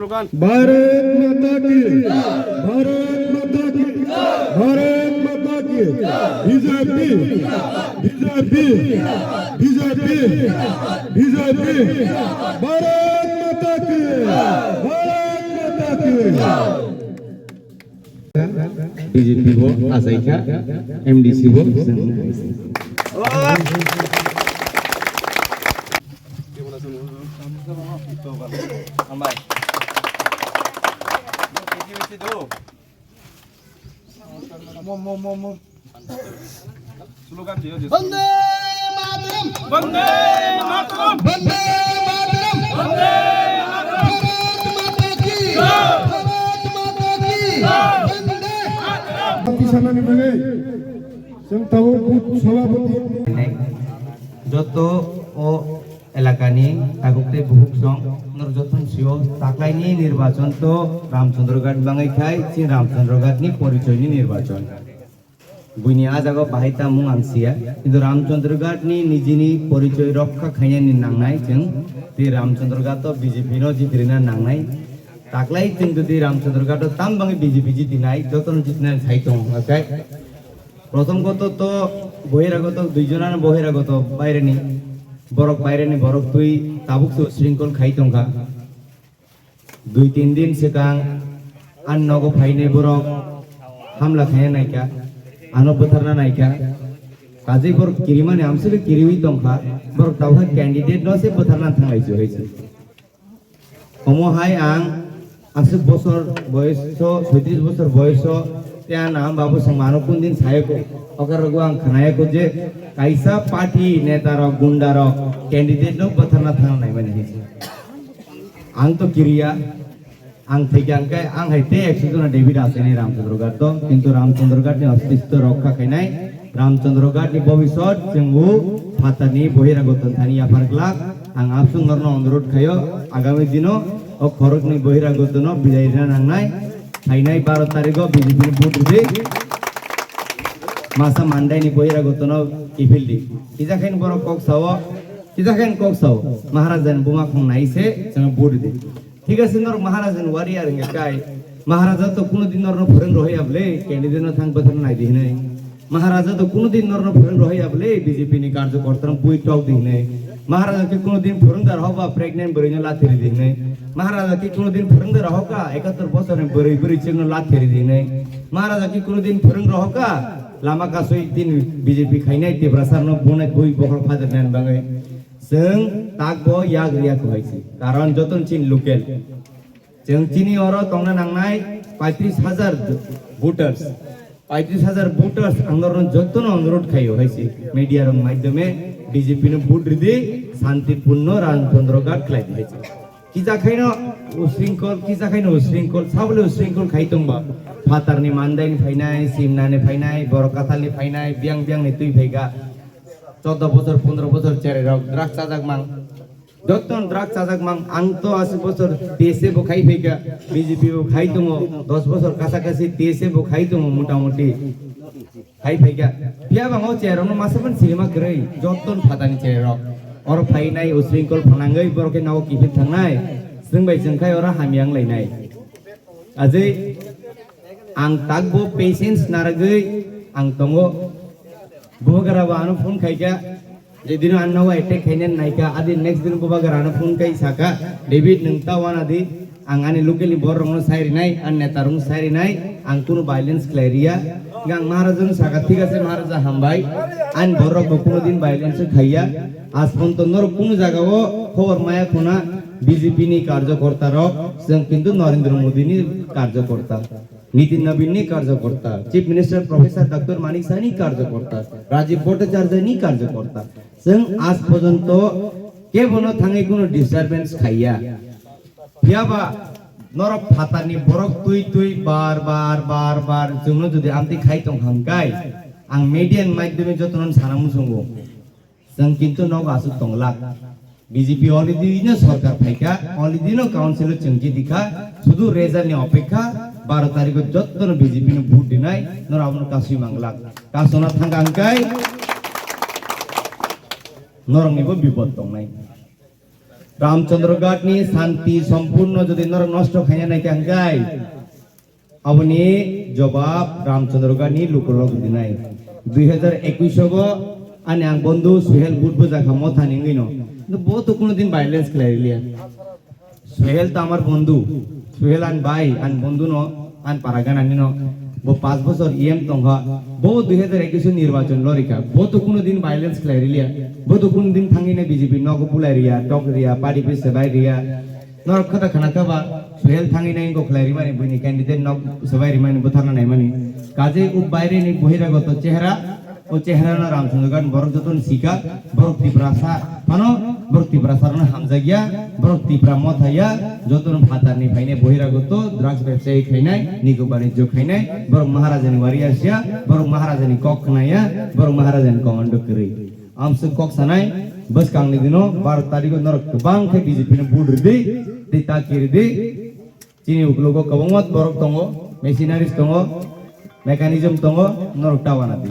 भारत माता की भारत माता की भारत माता की BJP BJP BJP BJP Bharat माता की बीजेपी वो आजाइका एमडीसी वो स्लोगन दियो वंदे मातरम वंदे मातरम वंदे मातरम वंदे भारत माता की वंदे किसानानि बागै जों ताबो सभापति जतो ओ एलाकानि तागुकते बुहुक सं नर जतन सिओ ताकलाइनि निर्वाचन तो रामचंद्रगढ़ बाङैखाय चि रामचंद्रगढ़नि परिचयनि निर्वाचन बुइनि आजागाव बाहायता मुं आंसिया किन्तु रामचंद्रगढ़नि निजिनि परिचय रक्षा खायनायनि नांनाय जों बे रामचंद्रगढ़ बीजेपी नो जितिना नांनाय ताकलाय जों जुदि रामचंद्रगढ़ ताम बाङै बीजेपी जितिनाय जतन जितिनाय साइतों ओके प्रथम कत तो बहिरागत दुइजनानो बहिरागत बायरेनि बरक बायरेनि बरक तुई ताबुक शृंखल खाइतोंखा 2-3 दिन सिगां आन्नगो फाइने बरक हामला खाया नायका आनो बोथारना नायका काजै बरक किरिमाने आमसोर किरिवि दंखा बरक दावहा कैंडिडेट नसे बोथारना थांलायसो हैसो अमहाय आं 80 बছর বয়স 36 বছর বয়স त्या नाम बाबू संमानो कुन दिन सायको अगर रगुआं खनायको जे कैसा पार्टी नेता र गुंडा र कैंडिडेट नो पथरना थांग नाय माने हिस आं तो किरिया आं थेके आंकाय आं हायते 100 जना डेविड आसेनि रामचंद्रगढ़ तो किंतु रामचंद्रगढ़नि अस्तित्व रक्षा खायनाय रामचंद्रगढ़नि भविष्यत जोंबो फातानि बहिरागत थानि आफारग्ला आं आपसुं नरनो अनुरोध खायो आगामी दिनो ओ खरगनि बहिरागत नो बिलाइना नांनाय फाइनाय 12 तारिखो बीजेपी भोट दे मासा मानदायनि बहिरागत नो इफिलदि किजाखाइन बर कक साव महाराजन बुमा खंनायसे जों भोट दे ठीक আছে नर महाराजन वारियार काय महाराजा तो कोनो दिन नर फोरन रहयाबले कैंडिडेट न थांग बथन नाय दिने महाराजा तो कोनो दिन नर फोरन रहयाबले बीजेपी नि कार्यकर्ता बुइ टॉक दिने महाराजा के कोनो दिन फोरनदार होबा प्रेग्नेंट बरिनो लाथेरि दिने महाराजा की कोनो दिन फोरंग रहोका 71 बছর बरै बरै चिंग लाथेरि दिने महाराजा की कोनो दिन फोरंग रहोका लामा कासोय दिन बीजेपी खाइनाय देब्रासार न बुनाय बुइ बखल फादर नान बाङै जों ताकबो याग रिया खहायसि कारण जतन चिन लोकेल जों चिनि अर तंगना नांनाय 35000 वोटार्स 35000 वोटार्स आंगरन जतन अनुरोध खायो हैसि मीडिया रंग माध्यमे बीजेपी न भोट दि शांतिपूर्ण रामचंद्रगढ़ खलाय दिहैसि किजाखायनो उश्रृंखल साबले उश्रृंखल खाइतोंबा फातारनि मानदायनि फाइनाय सिमनानि फाइनाय बरकातालनि फाइनाय बियां बियांनि तुइ फाइगा 14 বছর 15 বছর चेरे रक द्राक्ष चाजाक मां जतन द्राक्ष चाजाक मां आं तो 80 বছর देशे बो खाइ फैगा बीजेपी बो खाइ दङ 10 বছর कासाकासि देशे बो खाइ दङ मोटामोटी खाइ फैगा बिया बाङो चेरनो मासेबन सिनेमा गरै जतन फातानि चेरे रक और फाइनाय उश्रृंखल फानांगै बरके नाव किफिन थांनाय जोंबाय जोंखाय और हामियां लायनाय आजै आं ताकबो पेशेंस नारगै आं दङो बुगाराबा आनो फोन खायगा जे दिन अन्नावा अटैक खायनाय नायका आदि नेक्स्ट दिन बुगारानो फोन खाय साका डेविड नोंतावाना दि आं आनि लोकेलनि बररंनो सायरिनाय आन नेतारं सायरिनाय आं कुनो वायलेंस क्लेरिया गां महाराजन साका ठीक আছে महाराजा हामबाय आन बररक कोनो दिन वायलेंस खाइया आज पन्त नर कुनो जागाव खबर माया खोना बीजेपी नि कार्यकर्ता रक जों किन्तु नरेंद्र मोदी नि कार्यकर्ता नितिन नवीन नि कार्यकर्ता chief minister professor doctor Manik Sah नि कार्यकर्ता राजीव भट्टाचार्य नि कार्यकर्ता जों आज पर्यन्त केवनो थाङै कुनो डिस्टर्बेंस खाइया फियाबा नर फातानि बरक तुइ तुइ बार बार बार बार जोंनो जुदि आमति खाइतों हांकाय आं मीडिया माध्यमे जतन सानामु संगो जों किन्तु नग आसु तंगला बीजेपी अलरेडी न सरकार फाइका अलरेडी न काउन्सिल चंगी दिखा शुद्ध रेजानि अपेक्षा 12 तारिख जतन बीजेपी न भोट दिनाय नर आबन कासि मांगला कासना थांगांकाय नरंनिबो बिपद दंनाय रामचंद्रगढ़ नि शांति सम्पूर्ण যদি नष्ट खाइना नायके हंगाय अपनी जवाब रामचंद्रगढ़ नि लुकरक दिनाय 2021 गो आने आं बंधु सुहेल बुटबो जाखा मथा निंगिनो बहुत कोनो दिन वायलेंस क्लारिलिया सुहेल तो আমার বন্ধু सुहेल आन भाई आन बंधु नो आन पारागान आनी नो वो 5 বছর ইএম তংহা বহু 2021 নির্বাচন লরিকা বহুত কোনো দিন ভাইলেন্স ক্লারিলিয়া বহুত কোনো দিন থাঙ্গিনে বিজেপি নগো পুলারিয়া টকরিয়া পার্টি পিছে বাইরিয়া নর কথা খানা কাবা সুহেল থাঙ্গিনে গো ক্লারি মানে বইনি ক্যান্ডিডেট নগ সবাই রিমাইন বথানা নাই মানে কাজে ও বাইরে নি বহিরাগত চেহারা ও চেহারা না রামচন্দ্রগড় বরক যতন শিকা বরক তীব্রাসা মানো বরক তীব্রাসারন হামজাগিয়া বরক তীব্রা মথাইয়া যতন ভাতারনি ফাইনে বহিরাগত ড্রাগস ব্যবসায়ী খাইনাই নিগো বাণিজ্য খাইনাই বরক মহারাজানি ওয়ারিয়াসিয়া বরক মহারাজানি কক খানাইয়া বরক মহারাজানি কমান্ডো করি আমসে কক সানাই बस कांगनि दिनो 12 तारिख नर गोबां खे बीजेपी ने बुड रिदि दै ताकिरि दि चिनि उकलोगो गोबां मत बरक दङ मेसिनारिस दङ मेकानिजम दङ नर टावाना दि